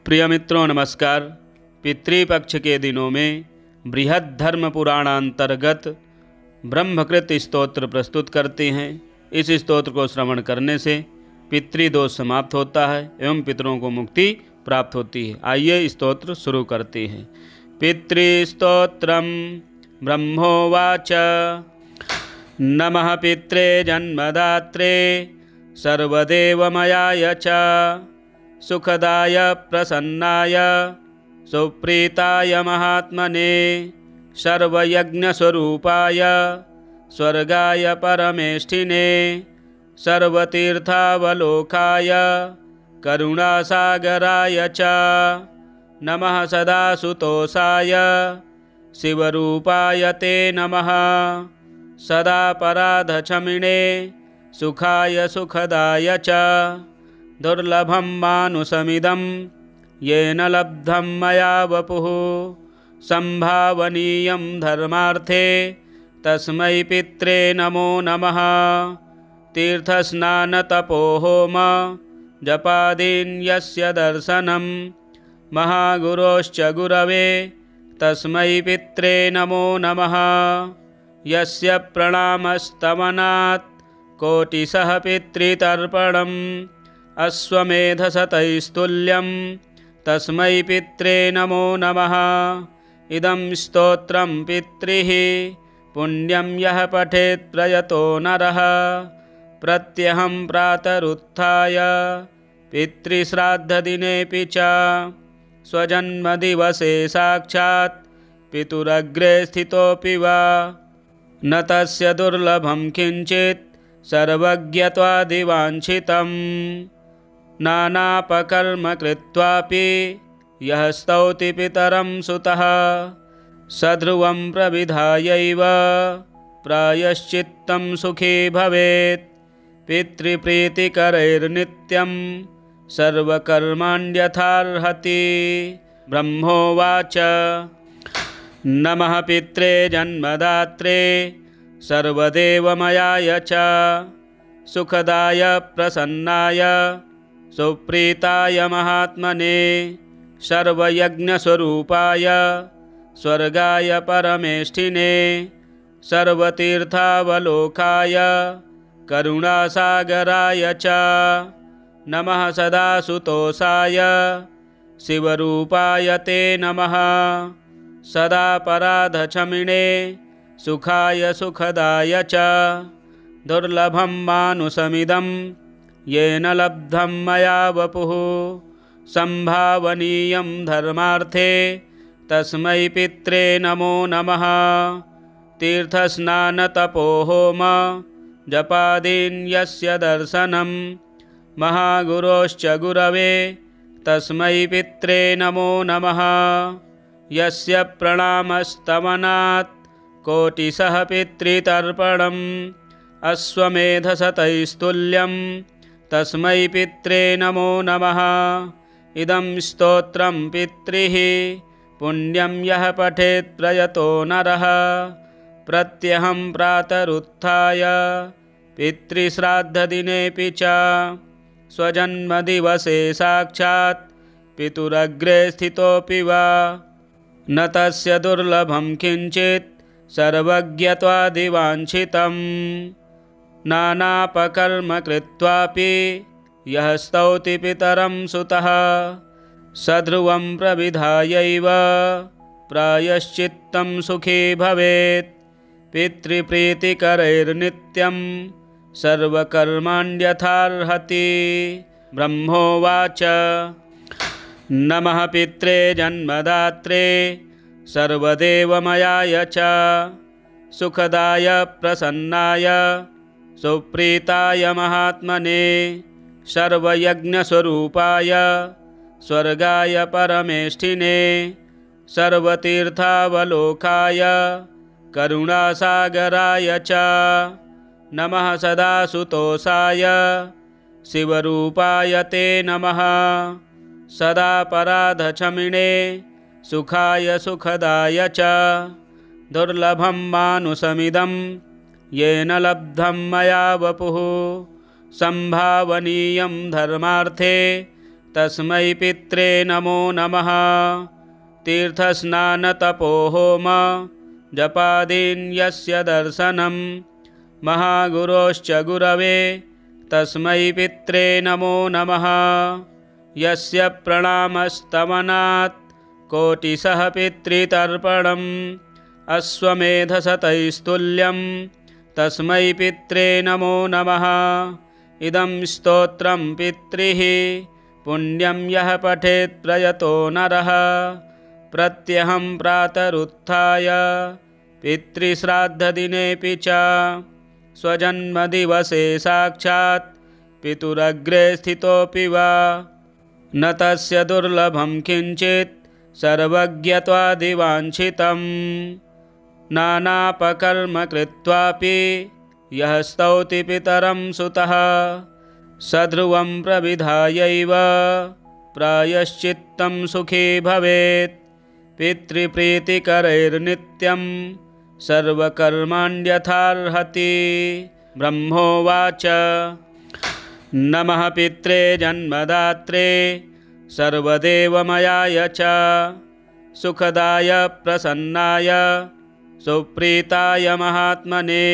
प्रिय मित्रों नमस्कार। पितृपक्ष के दिनों में बृहद धर्म पुराणांतर्गत ब्रह्मकृत स्तोत्र प्रस्तुत करते हैं। इस स्तोत्र को श्रवण करने से पितृदोष समाप्त होता है एवं पितरों को मुक्ति प्राप्त होती है। आइए स्तोत्र शुरू करते हैं। पितृस्तोत्रम ब्रह्मोवाच। नमः पित्रे जन्मदात्रे सर्वदेवमयाय च सुखदाय प्रसन्नाय सुप्रीताय महात्मने सर्वयज्ञस्वरूपाय स्वर्गाय परमेष्ठिने सर्वतीर्थावलोकाय करुणासागराय च नमः सदासुतोषाय शिवरूपाय ते नमः सदा पराधक्षमिणे सुखाय सुखदाय च दुर्लभं मानुषमिदं येन लब्धं मया वपुः संभावनीयं धर्मार्थे तस्मै पित्रे नमो नमः। तीर्थस्नानतपोहोम जपादीन् यस्य दर्शनं महागुरोश्च गुरवे तस्मै पित्रे नमो नमः। यस्य प्रणामस्तवनात् कोटिशः पितृतर्पणम् अश्वमेधशतैस्तुल्यं तस्मै पित्रे नमो नमः। इदं स्तोत्रं पितृः पुण्यं यः पठेत् प्रयतो नरः प्रत्यहं प्रातरुत्थाय पितृश्राद्धदिनेऽपि च स्वजन्मदिवसे साक्षात् पितुरग्रे स्थितोऽपि वा न तस्य दुर्लभं किञ्चित् सर्वज्ञत्वादिवाञ्छितं नानापकर्म कृत्वापि यः स्तौति पितरं सुतः सध्रुवं प्रविधायैव प्रायश्चित्तं सुखी भवेत् पितृप्रीतिकरैर्नित्यं सर्वकर्माण्यथार्हति। ब्रह्मोवाच। नमः पित्रे जन्मदात्रे सर्वदेवमयाय च सुखदाय प्रसन्नाय सुप्रीताय महात्मने सर्वयज्ञस्वरूपाय स्वर्गाय परमेष्ठिने सर्वतीर्थावलोकाय करुणासागराय च नमः सदासुतोषाय शिवरूपाय ते नमः सदा पराधक्षमिणे सुखाय सुखदाय च दुर्लभं मानुषमिदं येन लब्धं मया वपुः संभावनीयं धर्मार्थे तस्मै पित्रे नमो नमः। तीर्थस्नानतपोहोम जपादीन् यस्य दर्शनं महागुरोश्च गुरवे तस्मै पित्रे नमो नमः। यस्य प्रणामस्तवनात् कोटिशः पितृतर्पणम् अश्वमेधशतैस्तुल्यं तस्मै पित्रे नमो नमः। इदं स्तोत्रं पितृः पुण्यं यः पठेत् प्रयतो नरः प्रत्यहं प्रातरुत्थाय पितृश्राद्धदिनेऽपि च स्वजन्मदिवसे साक्षात् पितुरग्रे स्थितोऽपि वा न तस्य दुर्लभं किञ्चित् सर्वज्ञत्वादिवाञ्छितं नानापकर्म कृत्वापि यः स्तौति पितरं सुतः सध्रुवं प्रविधायैव प्रायश्चित्तं सुखी भवेत् पितृप्रीतिकरैर्नित्यं सर्वकर्माण्यथार्हति। ब्रह्मोवाच। नमः पित्रे जन्मदात्रे सर्वदेवमयाय च सुखदाय प्रसन्नाय सुप्रीताय महात्मने सर्वयज्ञस्वरूपाय स्वर्गाय परमेष्ठिने सर्वतीर्थावलोकाय करुणासागराय च नमः सदासुतोषाय शिवरूपाय ते नमः सदा पराधक्षमिणे सुखाय सुखदाय च दुर्लभं मानुषमिदं येन लब्धं मया वपुः संभावनीयं धर्मार्थे तस्मै पित्रे नमो नमः। तीर्थस्नानतपोहोम जपादीन् यस्य दर्शनं महागुरोश्च गुरवे तस्मै पित्रे नमो नमः। यस्य प्रणामस्तवनात् कोटिशः पितृतर्पणम् अश्वमेधशतैस्तुल्यं तस्मै पित्रे नमो नमः। इदं स्तोत्रं पितृः पुण्यं यः पठेत् प्रयतो नरः प्रत्यहं प्रातरुत्थाय पितृश्राद्धदिनेऽपि च स्वजन्मदिवसे साक्षात् पितुरग्रे स्थितोऽपि वा न तस्य दुर्लभं किञ्चित् सर्वज्ञत्वादिवाञ्छितं नानापकर्म कृत्वापि यः स्तौति पितरं सुतः सध्रुवं प्रविधायैव प्रायश्चित्तं सुखी भवेत्। पितृप्रीतिकरैर्नित्यं सर्वकर्माण्यथार्हति। ब्रह्मोवाच नमः पित्रे जन्मदात्रे सर्वदेवमयाय च सुखदाय प्रसन्नाय सुप्रीताय महात्मने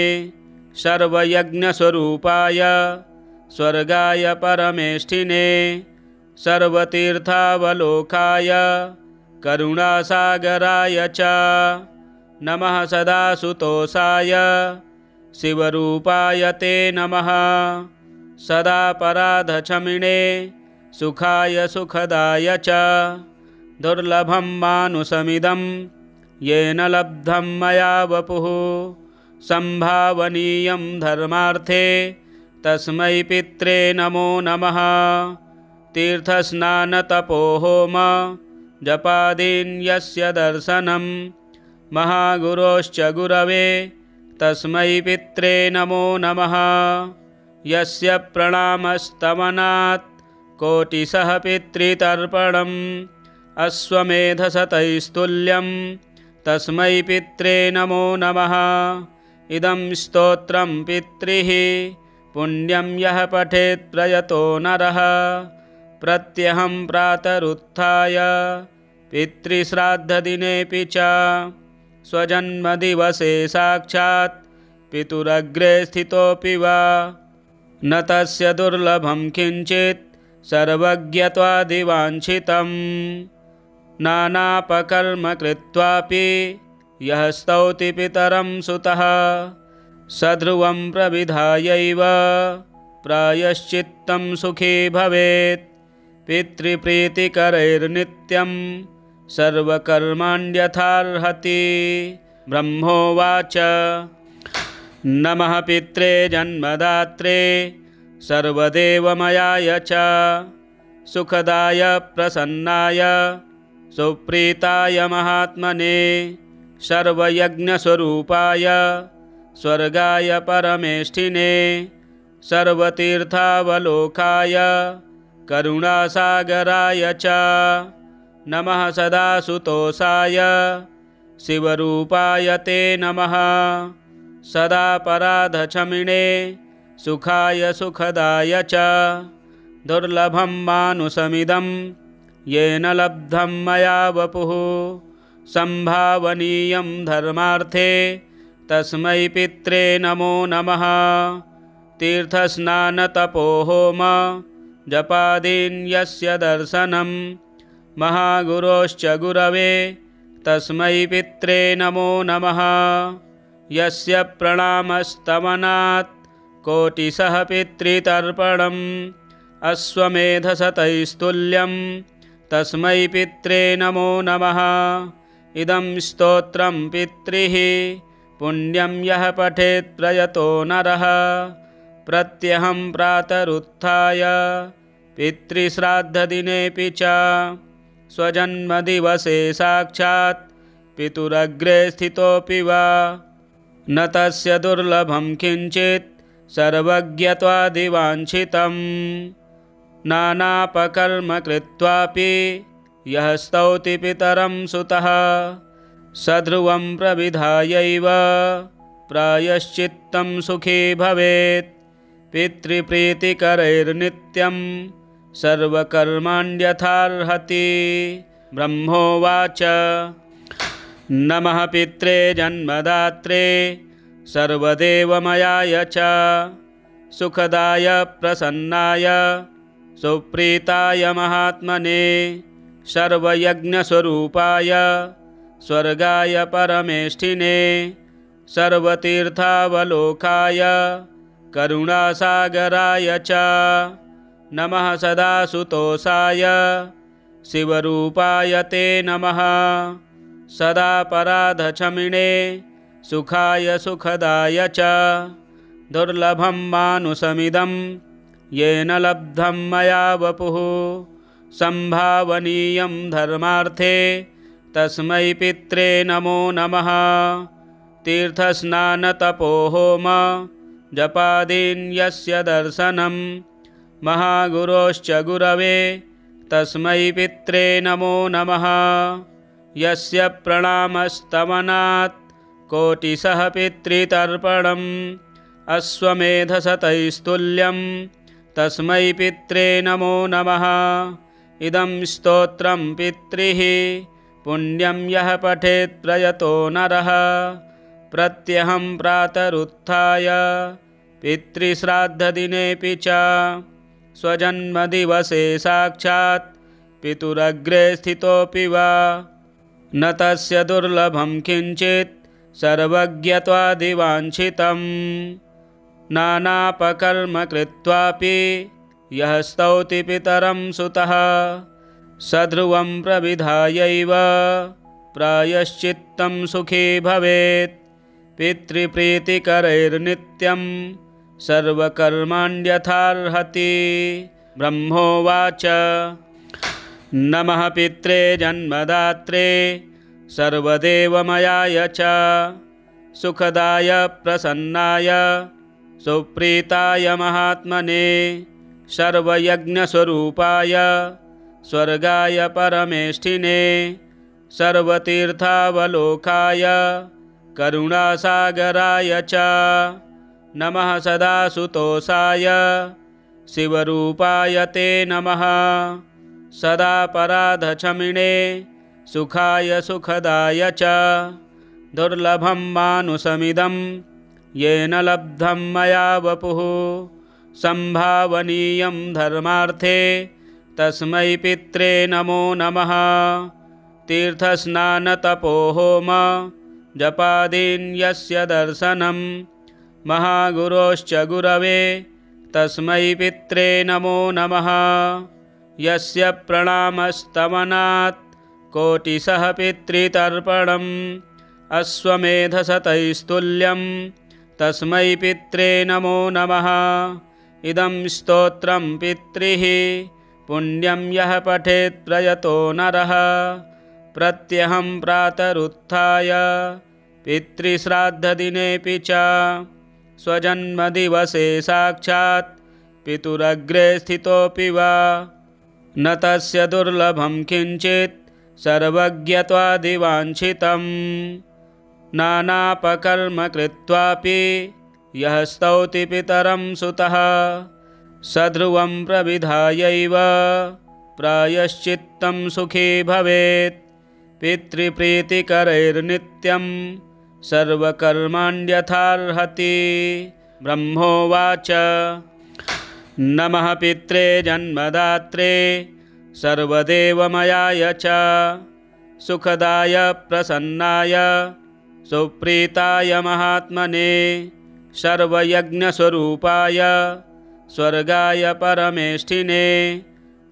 सर्वयज्ञस्वरूपाय स्वर्गाय परमेष्ठिने सर्वतीर्थावलोकाय करुणासागराय च नमः सदासुतोषाय शिवरूपाय ते नमः। सदापराधक्षमिणे सुखाय सुखदाय च दुर्लभं मानुषमिदं येन लब्धं मया वपुः संभावनीयं धर्मार्थे तस्मै पित्रे नमो नमः। तीर्थस्नानतपोहोम जपादीन् यस्य दर्शनं महागुरोश्च गुरवे तस्मै पित्रे नमो नमः। यस्य प्रणामस्तवनात् कोटिशः पितृतर्पणम् अश्वमेधशतैस्तुल्यं तस्मै पित्रे नमो नमः। इदं स्तोत्रं पितृः पुण्यं यः पठेत् प्रयतो नरः प्रत्यहं प्रातरुत्थाय पितृश्राद्धदिनेऽपि च स्वजन्मदिवसे साक्षात् पितुरग्रे स्थितोऽपि वा न तस्य दुर्लभं किञ्चित् सर्वज्ञत्वादिवाञ्छितं नानापकर्म कृत्वापि यः स्तौति पितरं सुतः सध्रुवं प्रविधायैव प्रायश्चित्तं सुखी भवेत्। पितृप्रीतिकरैर्नित्यं सर्वकर्माण्यथार्हति। ब्रह्मोवाच नमः पित्रे जन्मदात्रे सर्वदेवमयाय च सुखदाय प्रसन्नाय सुप्रीताय महात्मने सर्वयज्ञस्वरूपाय स्वर्गाय परमेष्ठिने सर्वतीर्थावलोकाय करुणासागराय च नमः सदासुतोषाय शिवरूपाय ते नमः। सदापराधक्षमिणे सुखाय सुखदाय च दुर्लभं मानुषमिदं येन लब्धं मया वपुः संभावनीयं धर्मार्थे तस्मै पित्रे नमो नमः। तीर्थस्नानतपोहोम जपादीन् यस्य दर्शनं महागुरोश्च गुरवे तस्मै पित्रे नमो नमः। यस्य प्रणामस्तवनात् कोटिशः पितृतर्पणम् अश्वमेधशतैस्तुल्यं तस्मै पित्रे नमो नमः। इदं स्तोत्रं पितृः पुण्यं यः पठेत् प्रयतो नरः प्रत्यहं प्रातरुत्थाय पितृश्राद्धदिनेऽपि च स्वजन्मदिवसे साक्षात् पितुरग्रे स्थितोऽपि वा न तस्य दुर्लभं किञ्चित् सर्वज्ञत्वादिवाञ्छितं नानापकर्म कृत्वापि यः स्तौति पितरं सुतः सध्रुवं प्रविधायैव प्रायश्चित्तं सुखी भवेत्। पितृप्रीतिकरैर्नित्यं सर्वकर्माण्यथार्हति। ब्रह्मोवाच नमः पित्रे जन्मदात्रे सर्वदेवमयाय च सुखदाय प्रसन्नाय सुप्रीताय महात्मने सर्वयज्ञस्वरूपाय स्वर्गाय परमेष्ठिने सर्वतीर्थावलोकाय करुणासागराय च नमः सदासुतोषाय शिवरूपाय ते नमः सदापराधक्षमिणे सुखाय सुखदाय च दुर्लभं मानुषमिदं येन लब्धं मया वपुः संभावनीयं धर्मार्थे तस्मै पित्रे नमो नमः। तीर्थस्नानतपोहोम जपादीन् यस्य दर्शनं महागुरोश्च गुरवे तस्मै पित्रे नमो नमः। यस्य प्रणामस्तवनात् कोटिशः पितृतर्पणम् अश्वमेधशतैस्तुल्यं तस्मै पित्रे नमो नमः। इदं स्तोत्रं पितृः पुण्यं यः पठेत् प्रयतो नरः प्रत्यहं प्रातरुत्थाय पितृश्राद्धदिनेऽपि च स्वजन्मदिवसे साक्षात् पितुरग्रे स्थितोऽपि वा न तस्य दुर्लभं किञ्चित् सर्वज्ञत्वादिवाञ्छितं नानापकर्म कृत्वापि यः स्तौति पितरं सुतः सध्रुवं प्रविधायैव प्रायश्चित्तं सुखी भवेत् पितृप्रीतिकरैर्नित्यं सर्वकर्माण्यथार्हति। ब्रह्मोवाच नमः पित्रे जन्मदात्रे सर्वदेवमयाय च सुखदाय प्रसन्नाय सुप्रीताय महात्मने सर्वयज्ञस्वरूपाय स्वर्गाय परमेष्ठिने सर्वतीर्थावलोकाय करुणासागराय च नमः सदासुतोषाय शिवरूपाय ते नमः सदापराधक्षमिणे सुखाय सुखदाय च दुर्लभं मानुषमिदं येन लब्धं मया वपुः संभावनीयं धर्मार्थे तस्मै पित्रे नमो नमः। तीर्थस्नानतपोहोम जपादीन् यस्य दर्शनं महागुरोश्च गुरवे तस्मै पित्रे नमो नमः। यस्य प्रणामस्तवनात् कोटिशः पितृतर्पणम् अश्वमेधशतैस्तुल्यं तस्मै पित्रे नमो नमः। इदं स्तोत्रं पितृः पुण्यं यः पठेत् प्रयतो नरः प्रत्यहं प्रातरुत्थाय पितृश्राद्धदिनेऽपि च स्वजन्मदिवसे साक्षात् पितुरग्रे स्थितोऽपि वा न तस्य दुर्लभं किञ्चित् सर्वज्ञत्वादिवाञ्छितं नानापकर्म कृत्वापि यः स्तौति पितरं सुतः सध्रुवं प्रविधायैव प्रायश्चित्तं सुखी भवेत् पितृप्रीतिकरैर्नित्यं सर्वकर्माण्यथार्हति। ब्रह्मोवाच नमः पित्रे जन्मदात्रे सर्वदेवमयाय च सुखदाय प्रसन्नाय सुप्रीताय महात्मने सर्वयज्ञस्वरूपाय स्वर्गाय परमेष्ठिने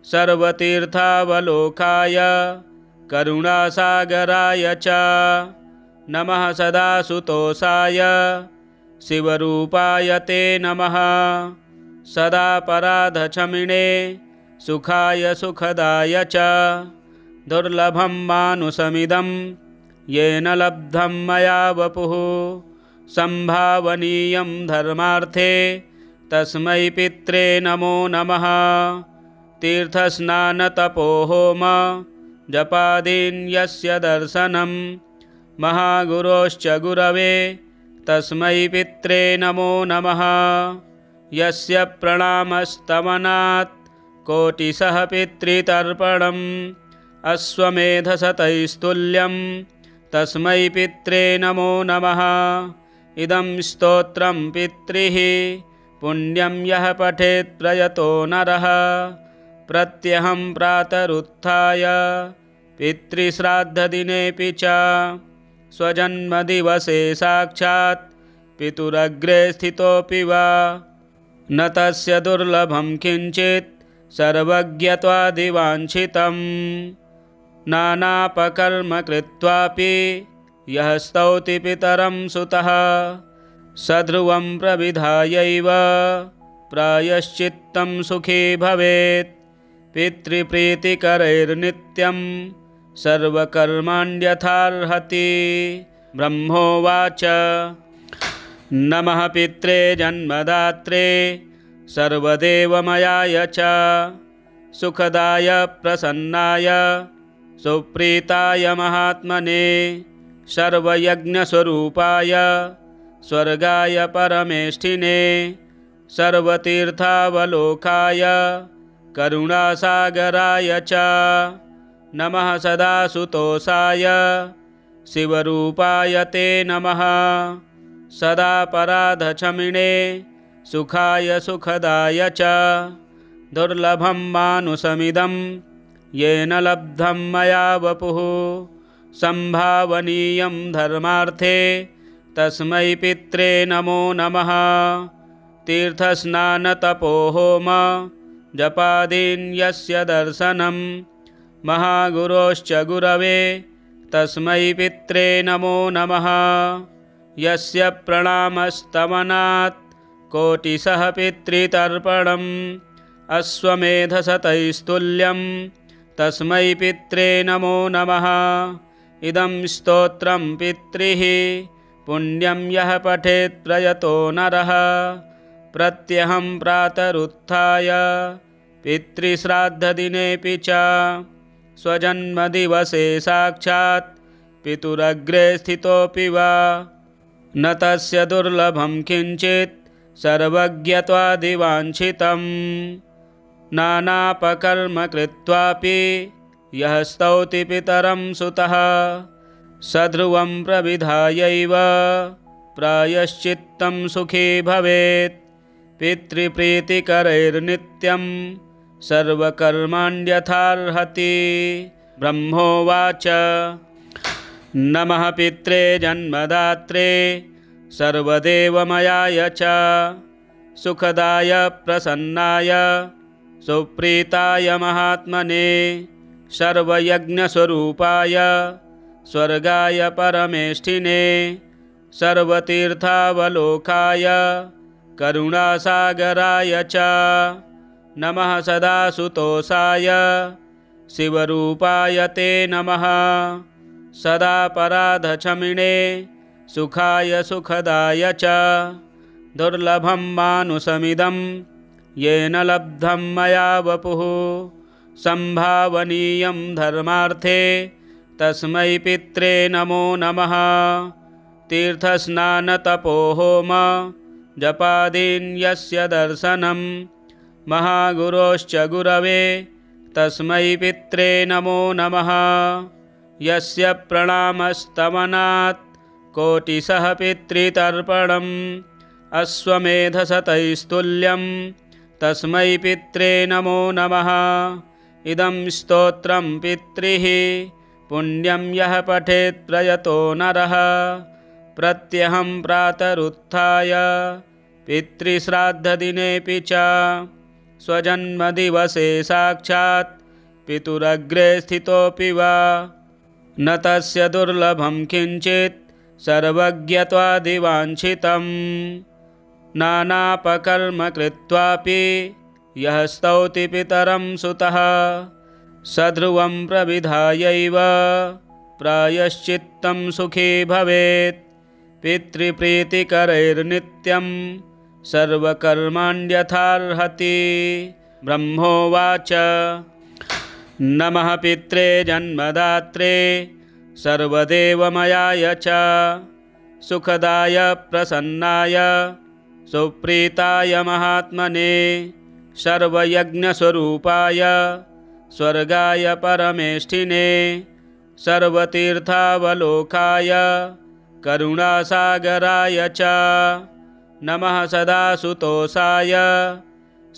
सर्वतीर्थावलोकाय करुणासागराय च नमः सदासुतोषाय शिवरूपाय ते नमः सदापराधक्षमिणे सुखाय सुखदाय च दुर्लभं मानुषमिदं येन लब्धं मया वपुः संभावनीयं धर्मार्थे तस्मै पित्रे नमो नमः। तीर्थस्नानतपोहोम जपादीन् यस्य दर्शनं महागुरोश्च गुरवे तस्मै पित्रे नमो नमः। यस्य प्रणामस्तवनात् कोटिशः पितृतर्पणम् अश्वमेधशतैस्तुल्यं तस्मै पित्रे नमो नमः। इदं स्तोत्रं पितृः पुण्यं यः पठेत् प्रयतो नरः। प्रत्यहं प्रातरुत्थाय पितृश्राद्धदिनेऽपि च स्वजन्मदिवसे साक्षात् पितुरग्रे स्थितोऽपि वा न तस्य दुर्लभं किञ्चित् सर्वज्ञत्वादिवाञ्छितं। नानापकर्म कृत्वापि यः स्तौति पितरं सुतः सध्रुवं प्रविधायैव प्रायश्चित्तं सुखी भवेत्। पितृप्रीतिकरैर्नित्यं सर्वकर्माण्यथार्हति। ब्रह्मोवाच नमः पित्रे जन्मदात्रे सर्वदेवमयाय च सुखदाय प्रसन्नाय सुप्रीताय महात्मने सर्वयज्ञस्वरूपाय स्वर्गाय परमेष्ठिने सर्वतीर्थावलोकाय करुणासागराय च नमः सदासुतोषाय शिवरूपाय ते नमः। सदा पराधक्षमिणे सुखाय सुखदाय च दुर्लभं मानुषमिदं येन लब्धं मया वपुः संभावनीयं धर्मार्थे तस्मै पित्रे नमो नमः। तीर्थस्नानतपोहोम जपादीन् यस्य दर्शनं महागुरोश्च गुरवे तस्मै पित्रे नमो नमः। यस्य प्रणामस्तवनात् कोटिशः पितृतर्पणम् अश्वमेधशतैस्तुल्यं तस्मै पित्रे नमो नमः। इदं स्तोत्रं पितृः पुण्यं यः पठेत् प्रयतो नरः। प्रत्यहं प्रातरुत्थाय पितृश्राद्धदिनेऽपि च स्वजन्मदिवसे साक्षात् पितुरग्रे स्थितोऽपि वा न तस्य दुर्लभं किञ्चित् सर्वज्ञत्वादिवाञ्छितं। नानापकर्म कृत्वापि यः स्तौति पितरं सुतः सध्रुवं प्रविधायैव प्रायश्चित्तं सुखी भवेत्। पितृप्रीतिकरैर्नित्यं सर्वकर्माण्यथार्हति। ब्रह्मोवाच नमः पित्रे जन्मदात्रे सर्वदेवमयाय च सुखदाय प्रसन्नाय सुप्रीताय महात्मने सर्वयज्ञस्वरूपाय स्वर्गाय परमेष्ठिने सर्वतीर्थावलोकाय करुणासागराय च नमः सदासुतोषाय शिवरूपाय ते नमः। सदा पराधक्षमिणे सुखाय सुखदाय च दुर्लभं मानुषमिदं येन लब्धं मया वपुः संभावनीयं धर्मार्थे तस्मै पित्रे नमो नमः। तीर्थस्नानतपोहोम जपादीन् यस्य दर्शनं महागुरोश्च गुरवे तस्मै पित्रे नमो नमः। यस्य प्रणामस्तवनात् कोटिशः पितृतर्पणम् अश्वमेधशतैस्तुल्यं तस्मै पित्रे नमो नमः। इदं स्तोत्रं पितृः पुण्यं यः पठेत् प्रयतो नरः। प्रत्यहं प्रातरुत्थाय पितृश्राद्धदिनेऽपि च स्वजन्मदिवसे साक्षात् पितुरग्रे स्थितोऽपि वा न तस्य दुर्लभं किञ्चित् सर्वज्ञत्वादिवाञ्छितं। नानापकर्म कृत्वापि यः स्तौति पितरं सुतः सध्रुवं प्रविधायैव प्रायश्चित्तं सुखी भवेत्। पितृप्रीतिकरैर्नित्यं सर्वकर्माण्यथार्हति। ब्रह्मोवाच नमः पित्रे जन्मदात्रे सर्वदेवमयाय च सुखदाय प्रसन्नाय सुप्रीताय महात्मने सर्वयज्ञस्वरूपाय स्वर्गाय परमेष्ठिने सर्वतीर्थावलोकाय करुणासागराय च नमः सदासुतोषाय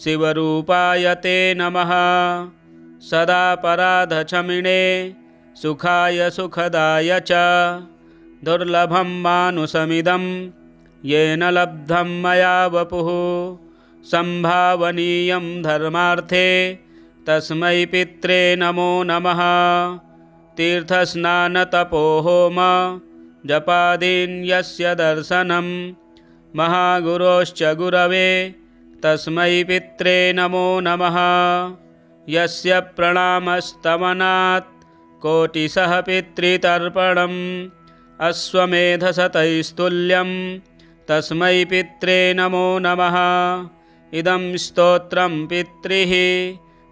शिवरूपाय ते नमः सदापराधक्षमिणे सुखाय सुखदाय च दुर्लभं मानुषमिदं येन लब्धं मया वपुः संभावनीयं धर्मार्थे तस्मै पित्रे नमो नमः तीर्थस्नानतपोहोम जपादीन् यस्य दर्शनं महागुरोश्च गुरवे तस्मै पित्रे नमो नमः यस्य प्रणामस्तमनात् कोटिशः पितृतर्पणम् अश्वमेधशतैस्तुल्यं तस्मै पित्रे नमो नमः इदं स्तोत्रं पितृः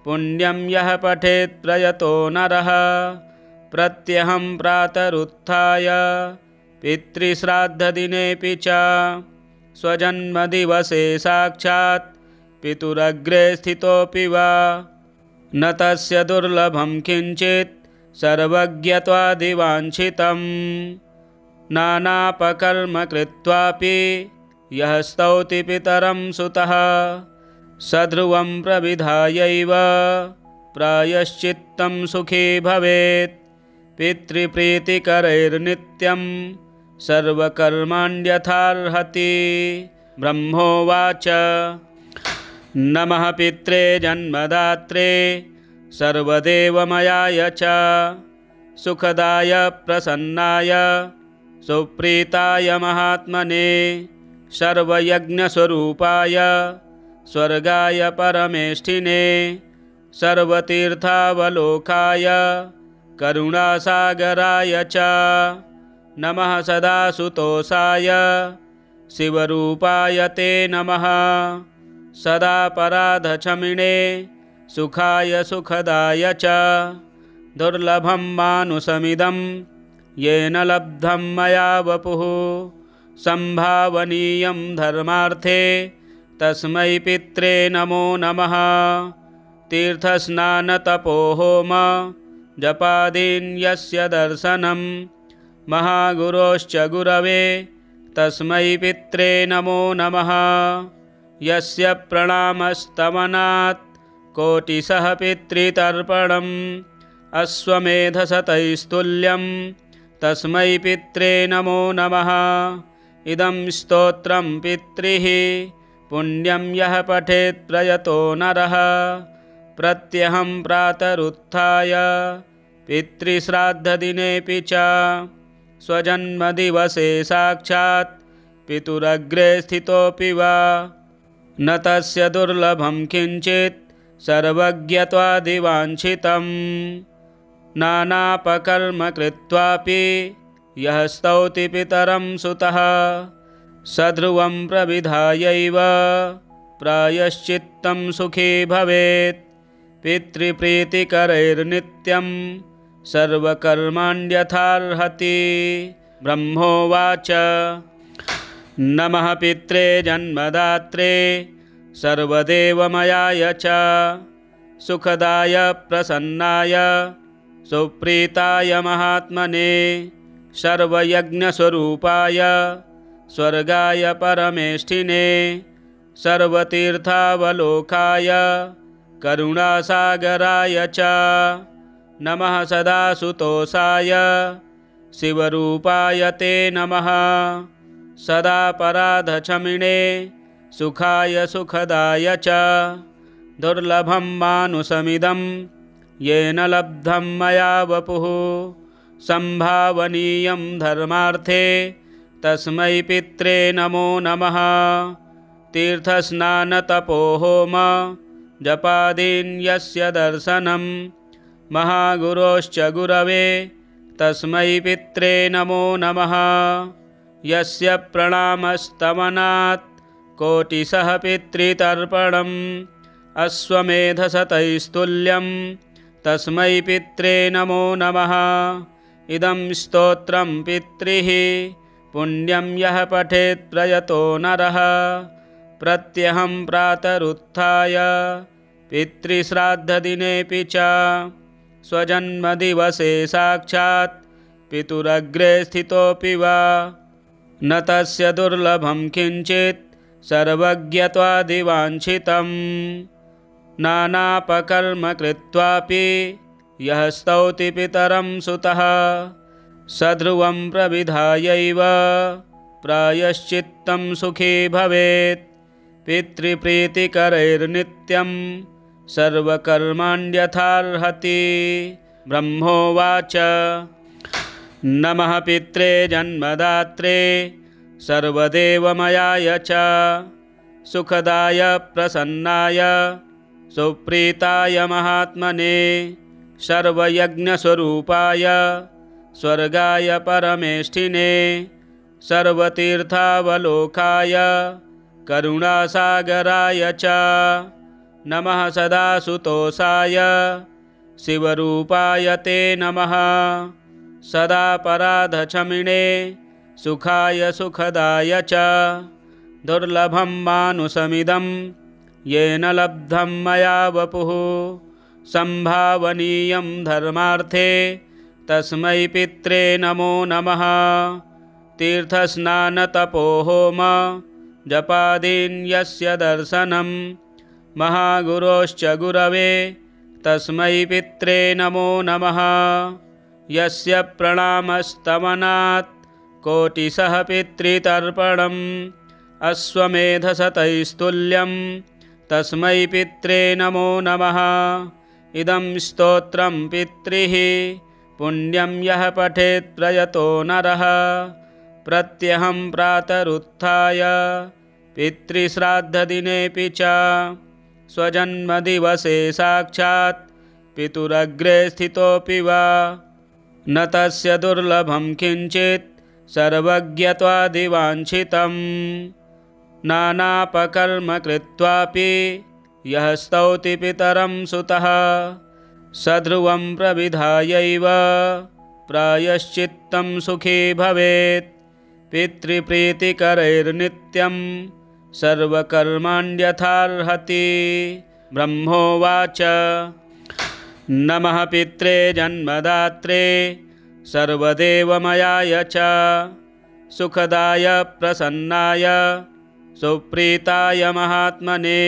पुण्यं यः पठेत् प्रयतो नरः प्रत्यहं प्रातरुत्थाय पितृश्राद्धदिनेऽपि च स्वजन्मदिवसे साक्षात् पितुरग्रे स्थितोऽपि वा न तस्य दुर्लभं किञ्चित् सर्वज्ञत्वादिवाञ्छितं नानापकर्म कृत्वापि यः स्तौति पितरं सुतः सध्रुवं प्रविधायैव प्रायश्चित्तं सुखी भवेत् पितृप्रीतिकरैर्नित्यं सर्वकर्माण्यथार्हति ब्रह्मोवाच नमः पित्रे जन्मदात्रे सर्वदेवमयाय च सुखदाय प्रसन्नाय सुप्रीताय महात्मने सर्वयज्ञस्वरूपाय स्वर्गाय परमेष्ठिने सर्वतीर्थावलोकाय करुणासागराय च नमः सदासुतोषाय शिवरूपाय ते नमः सदापराधक्षमिणे सुखाय सुखदाय च दुर्लभं मानुषमिदं येन लब्धं मया वपुः संभावनीयं धर्मार्थे तस्मै पित्रे नमो नमः तीर्थस्नानतपोहोम जपादीन् यस्य दर्शनं महागुरोश्च गुरवे तस्मै पित्रे नमो नमः यस्य प्रणामस्तमनात् कोटिशः पितृतर्पणम् अश्वमेधशतैस्तुल्यं तस्मै पित्रे नमो नमः इदं स्तोत्रं पितृः पुण्यं यः पठेत् प्रयतो नरः प्रत्यहं प्रातरुत्थाय पितृश्राद्धदिनेऽपि च स्वजन्मदिवसे साक्षात् पितुरग्रे स्थितोऽपि वा न तस्य दुर्लभं किञ्चित् सर्वज्ञत्वादिवाञ्छितं नानापकर्म कृत्वापि यः स्तौति पितरं सुतः सध्रुवं प्रविधायैव प्रायश्चित्तं सुखी भवेत् पितृप्रीतिकरैर्नित्यं सर्वकर्माण्यथार्हति ब्रह्मोवाच नमः पित्रे जन्मदात्रे सर्वदेवमयाय च सुखदाय प्रसन्नाय सुप्रीताय महात्मने सर्वयज्ञस्वरूपाय स्वर्गाय परमेष्ठिने सर्वतीर्थावलोकाय करुणासागराय च नमः सदासुतोषाय शिवरूपाय ते नमः सदापराधक्षमिणे सुखाय सुखदाय च दुर्लभं मानुषमिदं येन लब्धं मया वपुः संभावनीयं धर्मार्थे तस्मै पित्रे नमो नमः तीर्थस्नानतपोहोम जपादीन् यस्य दर्शनं महागुरोश्च गुरवे तस्मै पित्रे नमो नमः यस्य प्रणामस्तमनात् कोटिशः पितृतर्पणम् अश्वमेधशतैस्तुल्यं तस्मै पित्रे नमो नमः इदं स्तोत्रं पितृः पुण्यं यः पठेत् प्रयतो नरः प्रत्यहं प्रातरुत्थाय पितृश्राद्धदिनेऽपि च स्वजन्मदिवसे साक्षात् पितुरग्रे स्थितोऽपि वा न तस्य दुर्लभं किञ्चित् सर्वज्ञत्वादिवाञ्छितं नानापकर्म कृत्वापि यः स्तौति पितरं सुतः सध्रुवं प्रविधायैव प्रायश्चित्तं सुखी भवेत् पितृप्रीतिकरैर्नित्यं सर्वकर्माण्यथार्हति। ब्रह्मोवाच नमः पित्रे जन्मदात्रे सर्वदेवमयाय च सुखदाय प्रसन्नाय सुप्रीताय महात्मने सर्वयज्ञस्वरूपाय स्वर्गाय परमेष्ठिने सर्वतीर्थावलोकाय करुणासागराय च नमः सदासुतोषाय शिवरूपाय ते नमः सदा पराधक्षमिणे सुखाय सुखदाय च दुर्लभं मानुषमिदं येन लब्धं मया वपुः संभावनीयं धर्मार्थे तस्मै पित्रे नमो नमः तीर्थस्नानतपोहोम जपादीन् यस्य दर्शनं महागुरोश्च गुरवे तस्मै पित्रे नमो नमः यस्य प्रणामस्तवनात् कोटिशः पितृतर्पणम् अश्वमेधशतैस्तुल्यं तस्मै पित्रे नमो नमः इदं स्तोत्रं पितृः पुण्यं यः पठेत् प्रयतो नरः प्रत्यहं प्रातरुत्थाय पितृश्राद्धदिनेऽपि च स्वजन्मदिवसे साक्षात् पितुरग्रे स्थितोऽपि वा न तस्य दुर्लभं किञ्चित् सर्वज्ञत्वादिवाञ्छितं नानापकर्म कृत्वापि यः स्तौति पितरं सुतः सध्रुवं प्रविधायैव प्रायश्चित्तं सुखी भवेत् पितृप्रीतिकरैर्नित्यं सर्वकर्माण्यथार्हति। ब्रह्मोवाच नमः पित्रे जन्मदात्रे सर्वदेवमयाय च सुखदाय प्रसन्नाय सुप्रीताय महात्मने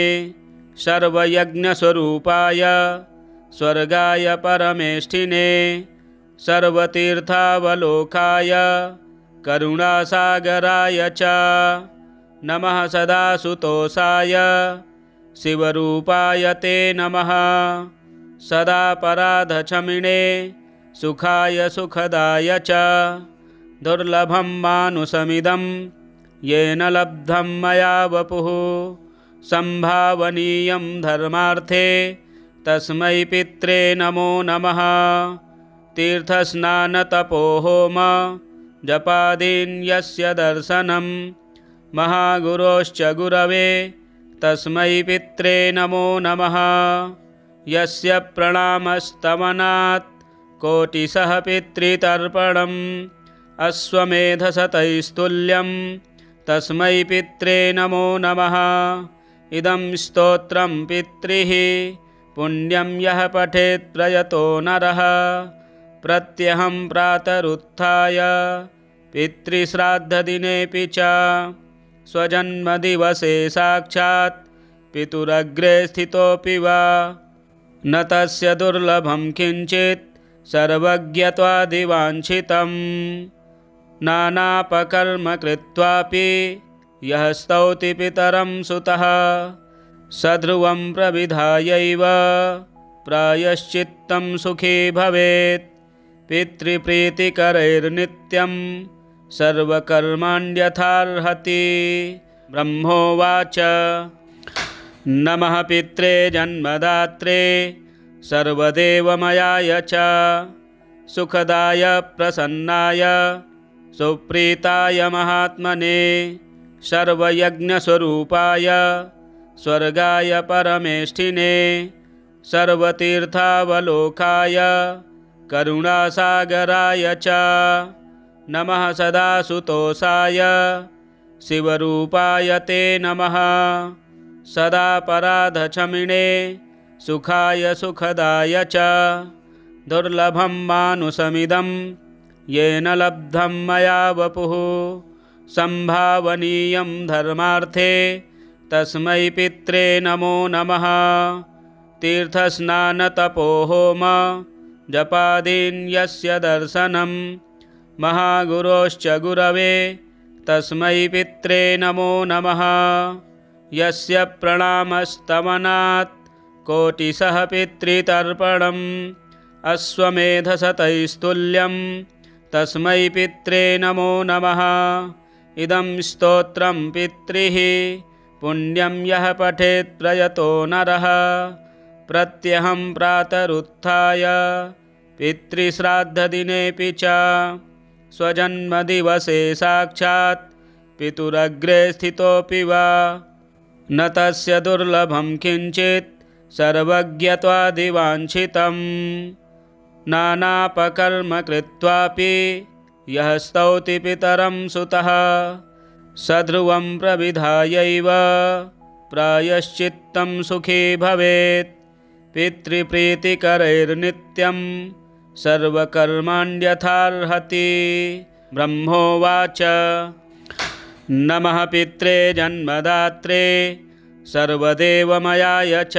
सर्वयज्ञस्वरूपाय स्वर्गाय परमेष्ठिने सर्वतीर्थावलोकाय करुणासागराय च नमः सदासुतोषाय शिवरूपाय ते नमः सदा पराधक्षमिणे सुखाय सुखदाय च दुर्लभं मानुषमिदं येन लब्धं मया वपुः संभावनीयं धर्मार्थे तस्मै पित्रे नमो नमः तीर्थस्नानतपोहोम जपादीन् यस्य दर्शनं महागुरोश्च गुरवे तस्मै पित्रे नमो नमः यस्य प्रणामस्तवनात् कोटिशः पितृतर्पणम् अश्वमेधशतैस्तुल्यं तस्मै पित्रे नमो नमः इदं स्तोत्रं पितृः पुण्यं यः पठेत् प्रयतो नरः प्रत्यहं प्रातरुत्थाय पितृश्राद्धदिनेऽपि च स्वजन्मदिवसे साक्षात् पितुरग्रे स्थितोऽपि वा न तस्य दुर्लभं किञ्चित् सर्वज्ञत्वादिवाञ्छितं नानापकर्म कृत्वापि यः स्तौति पितरं सुतः सध्रुवं प्रविधायैव प्रायश्चित्तं सुखी भवेत् पितृप्रीतिकरैर्नित्यं सर्वकर्माण्यथार्हति। ब्रह्मोवाच नमः पित्रे जन्मदात्रे सर्वदेवमयाय च सुखदाय प्रसन्नाय सुप्रीताय महात्मने सर्वयज्ञस्वरूपाय स्वर्गाय परमेष्ठिने सर्वतीर्थावलोकाय करुणासागराय च नमः सदासुतोषाय शिवरूपाय ते नमः। सदापराधक्षमिणे सुखाय सुखदाय च दुर्लभं मानुषमिदं येन लब्धं मया वपुः। संभावनीयं धर्मार्थे तस्मै पित्रे नमो नमः। तीर्थस्नानतपोहोम जपादीन् यस्य दर्शनं महागुरोश्च गुरवे तस्मै पित्रे नमो नमः। यस्य प्रणामस्तवनात् कोटिशः पितृतर्पणम् अश्वमेधशतैस्तुल्यं तस्मै पित्रे नमो नमः। इदं स्तोत्रं पितृः पुण्यं यः पठेत् प्रयतो नरः। प्रत्यहं प्रातरुत्थाय पितृश्राद्धदिनेऽपि च स्वजन्मदिवसे साक्षात् पितुरग्रे स्थितोऽपि वा न तस्य दुर्लभं किञ्चित् सर्वज्ञत्वादिवाञ्छितं। नानापकर्म कृत्वापि यः स्तौति पितरं सुतः सध्रुवं प्रविधायैव प्रायश्चित्तं सुखी भवेत्। पितृप्रीतिकरैर्नित्यं सर्वकर्माण्यथार्हति। ब्रह्मोवाच नमः पित्रे जन्मदात्रे सर्वदेवमयाय च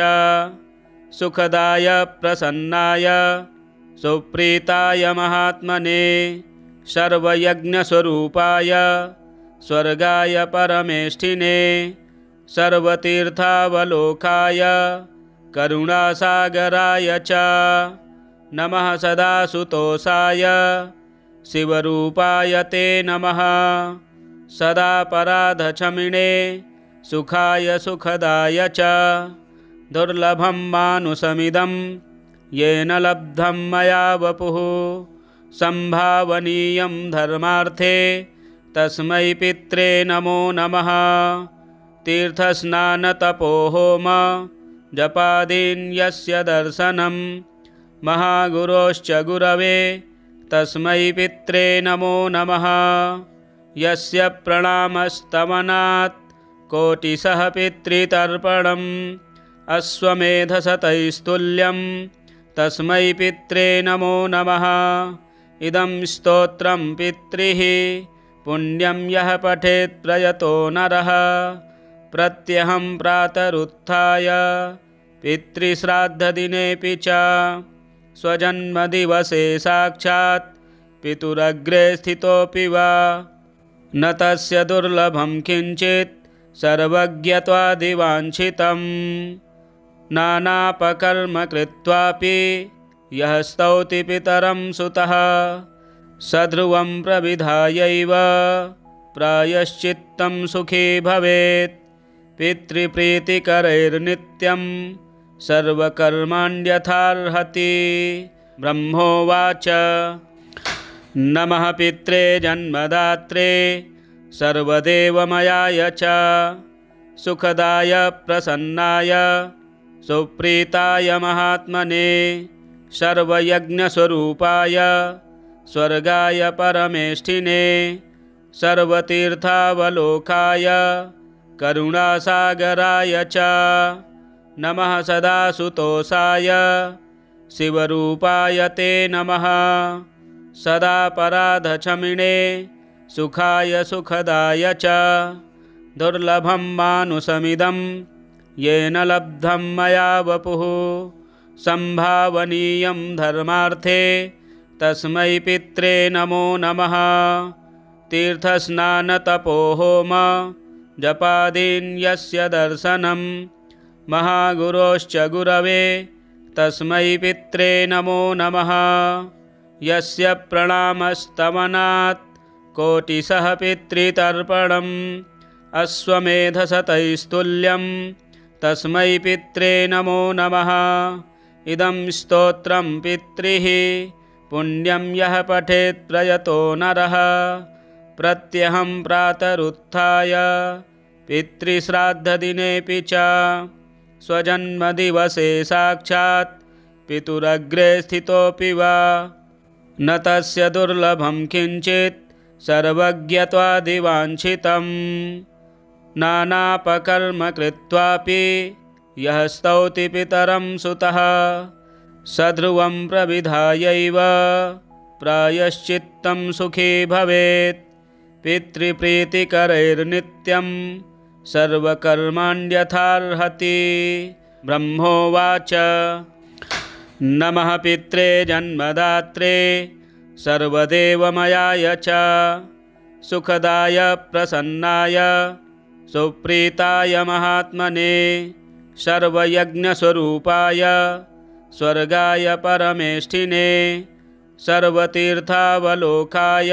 सुखदाय प्रसन्नाय सुप्रीताय महात्मने सर्वयज्ञस्वरूपाय स्वर्गाय परमेष्ठिने सर्वतीर्थावलोकाय करुणासागराय च नमः। सदासुतोषाय शिवरूपाय ते नमः। सदापराधक्षमिणे सुखाय सुखदाय च दुर्लभं मानुषमिदं येन लब्धं मया वपुः। संभावनीयं धर्मार्थे तस्मै पित्रे नमो नमः। तीर्थस्नानतपोहोम जपादीन् यस्य दर्शनं महागुरोश्च गुरवे तस्मै पित्रे नमो नमः। यस्य प्रणामस्तवनात् कोटिशः पितृतर्पणम् अश्वमेधशतैस्तुल्यं तस्मै पित्रे नमो नमः। इदं स्तोत्रं पितृः पुण्यं यः पठेत् प्रयतो नरः। प्रत्यहं प्रातरुत्थाय पितृश्राद्धदिनेऽपि च स्वजन्मदिवसे साक्षात् पितुरग्रे स्थितोऽपि वा न तस्य दुर्लभं किञ्चित् सर्वज्ञत्वादिवाञ्छितं। नानापकर्म कृत्वापि यः स्तौति पितरं सुतः सध्रुवं प्रविधायैव प्रायश्चित्तं सुखी भवेत्। पितृप्रीतिकरैर्नित्यं सर्वकर्माण्यथार्हति। ब्रह्मोवाच नमः पित्रे जन्मदात्रे सर्वदेवमयाय च सुखदाय प्रसन्नाय सुप्रीताय महात्मने सर्वयज्ञस्वरूपाय स्वर्गाय परमेष्ठिने सर्वतीर्थावलोकाय करुणासागराय च नमः। सदासुतोषाय शिवरूपाय ते नमः। सदापराधक्षमिणे सुखाय सुखदाय च दुर्लभं मानुषमिदं येन लब्धं मया वपुः। संभावनीयं धर्मार्थे तस्मै पित्रे नमो नमः। तीर्थस्नानतपोहोम जपादीन् यस्य दर्शनं महागुरोश्च गुरवे तस्मै पित्रे नमो नमः। यस्य प्रणामस्तवनात् कोटिशः पितृतर्पणम् अश्वमेधशतैस्तुल्यं तस्मै पित्रे नमो नमः। इदं स्तोत्रं पितृः पुण्यं यः पठेत् प्रयतो नरः। प्रत्यहं प्रातरुत्थाय पितृश्राद्धदिनेऽपि च स्वजन्मदिवसे साक्षात् पितुरग्रे स्थितोऽपि वा न तस्य दुर्लभं किञ्चित् सर्वज्ञत्वादिवाञ्छितं नानापकर्म कृत्वापि यः स्तौति पितरं सुतः सध्रुवं प्रविधायैव प्रायश्चित्तं सुखी भवेत् पितृप्रीतिकरैर्नित्यं सर्वकर्माण्यथार्हति। ब्रह्मोवाच नमः पित्रे जन्मदात्रे सर्वदेवमयाय च सुखदाय प्रसन्नाय सुप्रीताय महात्मने सर्वयज्ञस्वरूपाय स्वर्गाय परमेष्ठिने सर्वतीर्थावलोकाय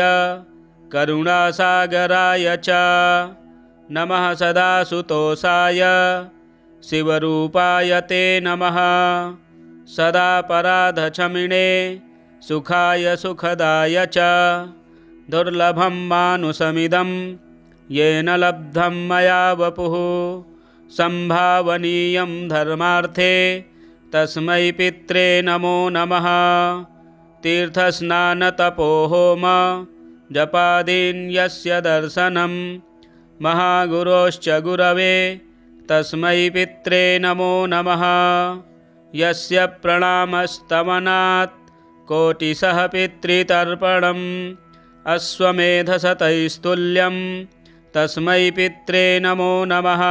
करुणासागराय च नमः सदासुतोषाय शिवरूपाय ते नमः सदापराधक्षमिणे सुखाय सुखदाय च दुर्लभं मानुषमिदं येन लब्धं मया वपुः संभावनीयं धर्मार्थे तस्मै पित्रे नमो नमः तीर्थस्नानतपोहोम जपादीन् यस्य दर्शनं महागुरोश्च गुरवे तस्मै पित्रे नमो नमः यस्य प्रणामस्तवनात् कोटिशः पितृतर्पणम् अश्वमेधशतैस्तुल्यं तस्मै पित्रे नमो नमः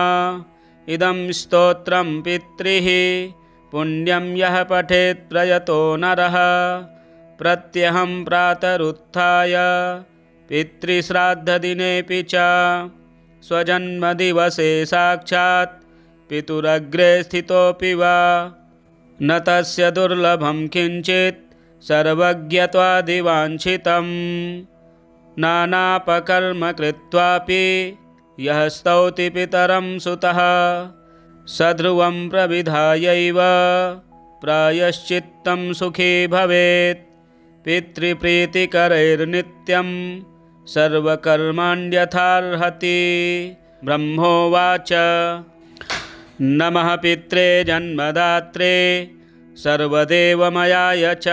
इदं स्तोत्रं पितृः पुण्यं यः पठेत् प्रयतो नरः प्रत्यहं प्रातरुत्थाय पितृश्राद्धदिनेऽपि च स्वजन्मदिवसे साक्षात् पितुरग्रे स्थितोऽपि वा न तस्य दुर्लभं किञ्चित् सर्वज्ञत्वादिवाञ्छितं नानापकर्म कृत्वापि यः स्तौति पितरं सुतः सध्रुवं प्रविधायैव प्रायश्चित्तं सुखी भवेत् पितृप्रीतिकरैर्नित्यं सर्वकर्माण्यथार्हति। ब्रह्मोवाच नमः पित्रे जन्मदात्रे सर्वदेवमयाय च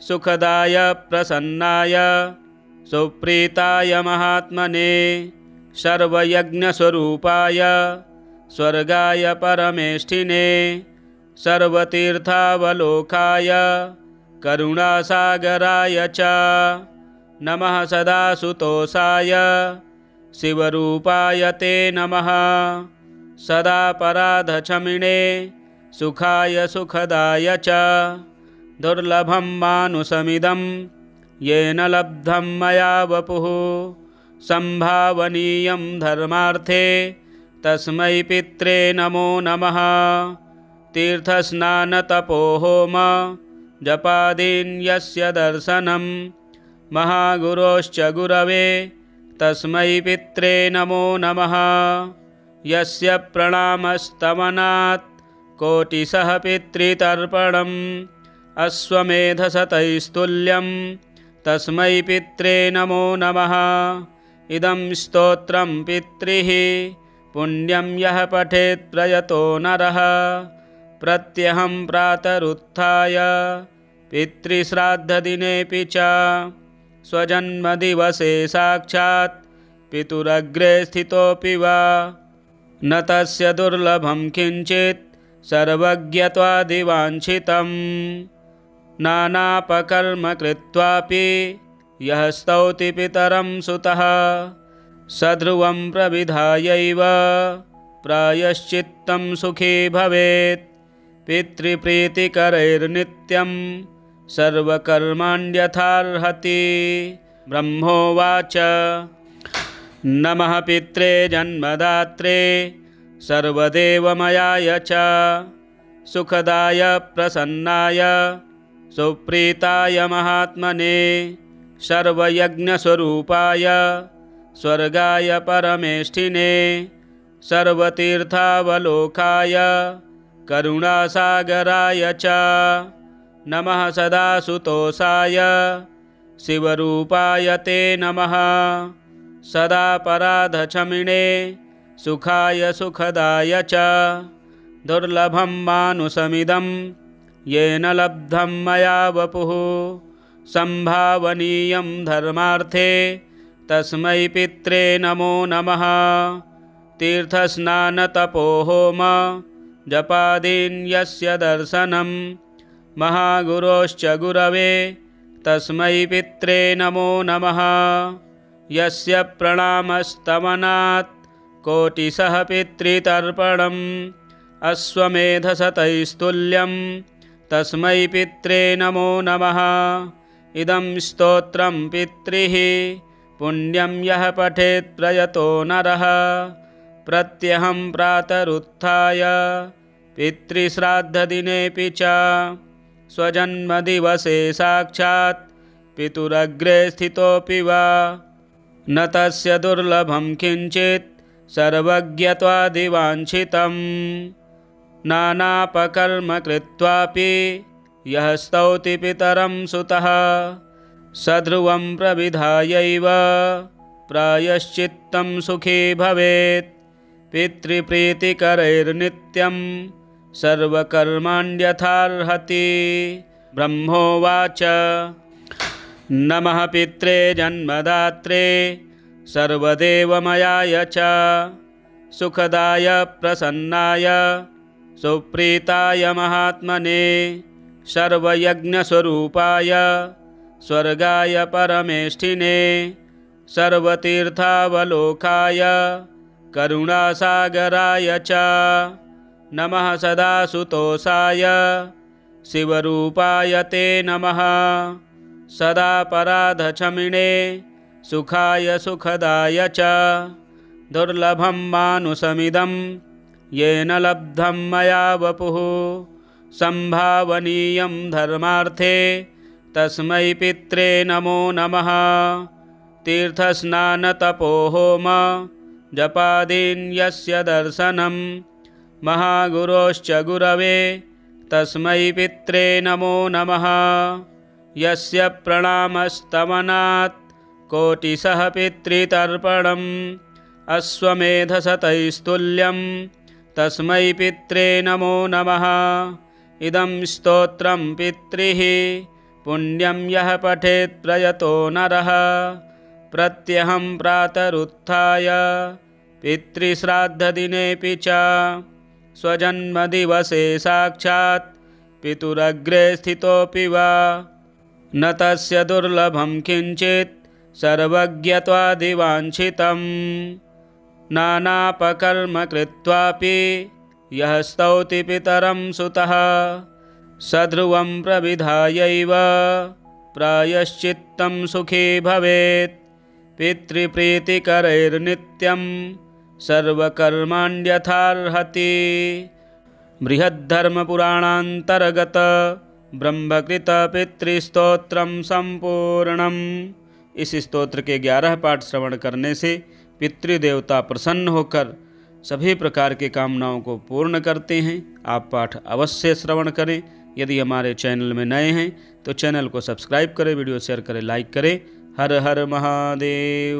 सुखदाय प्रसन्नाय सुप्रीताय महात्मने सर्वयज्ञस्वरूपाय स्वर्गाय परमेष्ठिने सर्वतीर्थावलोकाय करुणासागराय च नमः सदासुतोषाय शिवरूपाय ते नमः सदापराधक्षमिणे सुखाय सुखदाय च दुर्लभं मानुषमिदं येन लब्धं मया वपुः संभावनीयं धर्मार्थे तस्मै पित्रे नमो नमः तीर्थस्नानतपोहोम जपादीन् यस्य दर्शनं महागुरोश्च गुरवे तस्मै पित्रे नमो नमः यस्य प्रणामस्तवनात् कोटिशः पितृतर्पणम् अश्वमेधशतैस्तुल्यं तस्मै पित्रे नमो नमः इदं स्तोत्रं पितृः पुण्यं यः पठेत् प्रयतो नरः प्रत्यहं प्रातरुत्थाय पितृश्राद्धदिनेऽपि च स्वजन्मदिवसे साक्षात् पितुरग्रे स्थितोऽपि वा न तस्य दुर्लभं किञ्चित् सर्वज्ञत्वादिवाञ्छितं नानापकर्म कृत्वापि यः स्तौति पितरं सुतः सध्रुवं प्रविधायैव प्रायश्चित्तं सुखी भवेत् पितृप्रीतिकरैर्नित्यं सर्वकर्माण्यथार्हति। ब्रह्मोवाच नमः पित्रे जन्मदात्रे सर्वदेवमयाय च सुखदाय प्रसन्नाय सुप्रीताय महात्मने सर्वयज्ञस्वरूपाय स्वर्गाय परमेष्ठिने सर्वतीर्थावलोकाय करुणासागराय च नमः सदासुतोषाय शिवरूपाय ते नमः सदापराधक्षमिणे सुखाय सुखदाय च दुर्लभं मानुषमिदं येन लब्धं मया वपुः संभावनीयं धर्मार्थे तस्मै पित्रे नमो नमः। तीर्थस्नानतपो होम जपादीन् यस्य दर्शनं महागुरोश्च गुरवे तस्मै पित्रे नमो नमः। यस्य प्रणामस्तवनात् कोटिशः पितृतर्पणम् अश्वमेधशतैस्तुल्यं तस्मै पित्रे नमो नमः। इदं स्तोत्रं पितृः पुण्यं यः पठेत् प्रयतो नरः प्रत्यहं प्रातरुत्थाय पितृश्राद्धदिनेऽपि च स्वजन्मदिवसे साक्षात् पितुरग्रे स्थितोऽपि वा न तस्य दुर्लभं किञ्चित् सर्वज्ञत्वादिवाञ्छितं नानापकर्म कृत्वापि यः स्तौति पितरं सुतः सध्रुवं प्रविधायैव प्रायश्चित्तं सुखी भवेत्। पितृप्रीतिकरैर्नित्यं सर्वकर्माण्यथार्हति। ब्रह्मोवाच नमः पित्रे जन्मदात्रे सर्वदेवमयाय च सुखदाय प्रसन्नाय सुप्रीताय महात्मने सर्वयज्ञस्वरूपाय स्वर्गाय परमेष्ठिने सर्वतीर्थावलोकाय करुणासागराय च नमः सदासुतोषाय शिवरूपाय ते नमः। सदा पराधक्षमिणे सुखाय सुखदाय च दुर्लभं मानुषमिदं येन लब्धं मया वपुः संभावनीयं धर्मार्थे तस्मै पित्रे नमो नमः। तीर्थस्नानतपो होम जपादीन् यस्य दर्शनं महागुरोश्च गुरवे तस्मै पित्रे नमो नमः। यस्य प्रणामस्तवनात् कोटिशः पितृतर्पणम् अश्वमेधशतैस्तुल्यं तस्मै पित्रे नमो नमः। इदं स्तोत्रं पितृः पुण्यं यः पठेत् प्रयतो नरः प्रत्यहं प्रातरुत्थाय पितृश्राद्धदिनेऽपि च स्वजन्मदिवसे साक्षात् पितुरग्रे स्थितोऽपि वा न तस्य दुर्लभं किञ्चित् सर्वज्ञत्वादिवाञ्छितं नानापकर्म कृत्वापि यः स्तौति पितरं सुतः सध्रुवं प्रविधायैव प्रायश्चित्तं सुखी भवेत्। पितृप्रीतिकरैर्नित्यं सर्वकर्माण्यथार्हति। बृहद्धर्मपुराणान्तर्गत ब्रह्मकृत पितृस्तोत्रम संपूर्णम। इस स्तोत्र के 11 पाठ श्रवण करने से पितृदेवता प्रसन्न होकर सभी प्रकार की कामनाओं को पूर्ण करते हैं। आप पाठ अवश्य श्रवण करें। यदि हमारे चैनल में नए हैं तो चैनल को सब्सक्राइब करें, वीडियो शेयर करें, लाइक करें। हर हर महादेव।